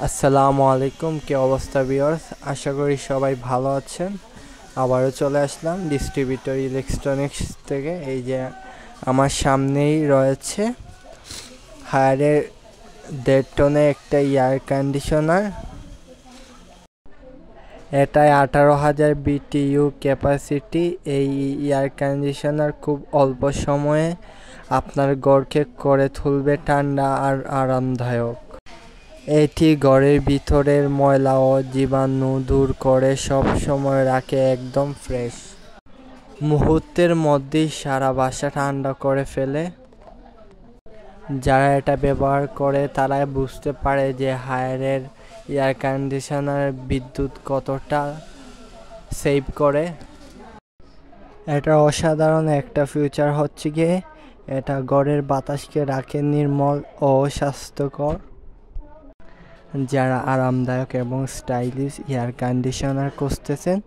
আসসালামু আলাইকুম, কি অবস্থা ভিউয়ার্স? আশা করি সবাই ভালো আছেন। আবারও চলে আসলাম ডিস্ট্রিবিউটর ইলেকট্রনিক্স থেকে। এই যে আমার সামনেই রয়েছে হায়ারের 1.5 টনের একটা এয়ার কন্ডিশনার। এটায় 18,000 BTU ক্যাপাসিটি। এই এয়ার কন্ডিশনার খুব অল্প সময়ে আপনার ঘরকে করে তুলবে ঠান্ডা আর আরামদায়ক। এটি ঘরের ভিতরের ময়লা ও জীবাণু দূর করে সব সময় রাখে একদম ফ্রেশ। মুহূর্তের মধ্যেই সারা বাসা ঠান্ডা করে ফেলে। যারা এটা ব্যবহার করে তারা বুঝতে পারে যে হায়ারের এয়ার কন্ডিশনার বিদ্যুৎ কতটা সেভ করে। এটা অসাধারণ একটা ফিচার হচ্ছে গিয়ে এটা ঘরের বাতাসকে রাখে নির্মল ও স্বাস্থ্যকর। যারা আরামদায়ক এবং স্টাইলিশ এয়ার কন্ডিশনার খুঁজতেছেন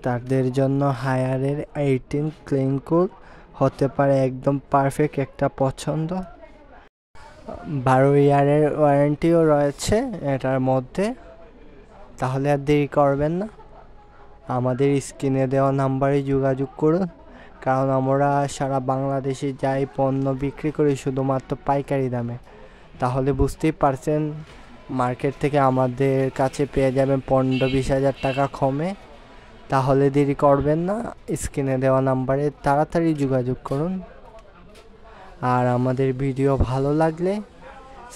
তাদের জন্য হায়ারের 18 ক্লিন কুল হতে পারে একদম পারফেক্ট একটা পছন্দ। 12 ইয়ারের ওয়ারেন্টিও রয়েছে এটার মধ্যে। তাহলে আর দেরি করবেন না, আমাদের স্ক্রিনে দেওয়া নাম্বারে যোগাযোগ করুন। কারণ আমরা সারা বাংলাদেশে যাই পণ্য বিক্রি করি শুধুমাত্র পাইকারি দামে। তাহলে বুঝতেই পারছেন মার্কেট থেকে আমাদের কাছে পেয়ে যাবেন 15-20 হাজার টাকা কমে। তাহলে দেরি করবেন না, স্ক্রিনে দেওয়া নাম্বারে তাড়াতাড়ি যোগাযোগ করুন। আর আমাদের ভিডিও ভালো লাগলে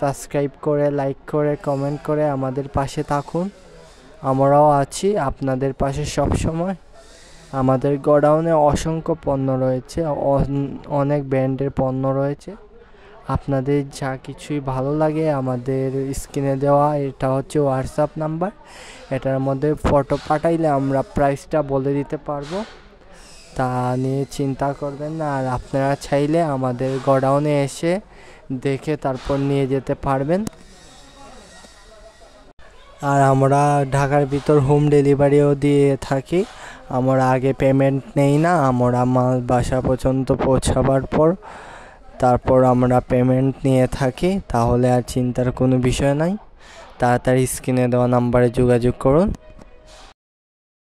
সাবস্ক্রাইব করে, লাইক করে, কমেন্ট করে আমাদের পাশে থাকুন। আমরাও আছি আপনাদের পাশে সব সময়। আমাদের গোডাউনে অসংখ্য পণ্য রয়েছে, অনেক ব্র্যান্ডের পণ্য রয়েছে। আপনাদের যা কিছুই ভালো লাগে আমাদের স্ক্রিনে দেওয়া এটা হচ্ছে হোয়াটসঅ্যাপ নাম্বার। এটার মধ্যে ফটো পাঠাইলে আমরা প্রাইসটা বলে দিতে পারবো, তা নিয়ে চিন্তা করবেন না। আর আপনারা চাইলে আমাদের গোডাউনে এসে দেখে তারপর নিয়ে যেতে পারবেন। আর আমরা ঢাকার ভিতর হোম ডেলিভারিও দিয়ে থাকি। আমরা আগে পেমেন্ট নেই না, আমরা মাল বাসা পর্যন্ত পৌঁছাবার পর তারপর আমরা পেমেন্ট নিয়ে থাকি। তাহলে আর চিন্তার কোনো বিষয় নাই। তাড়াতাড়ি স্ক্রিনে দেওয়া নাম্বারে যোগাযোগ করুন।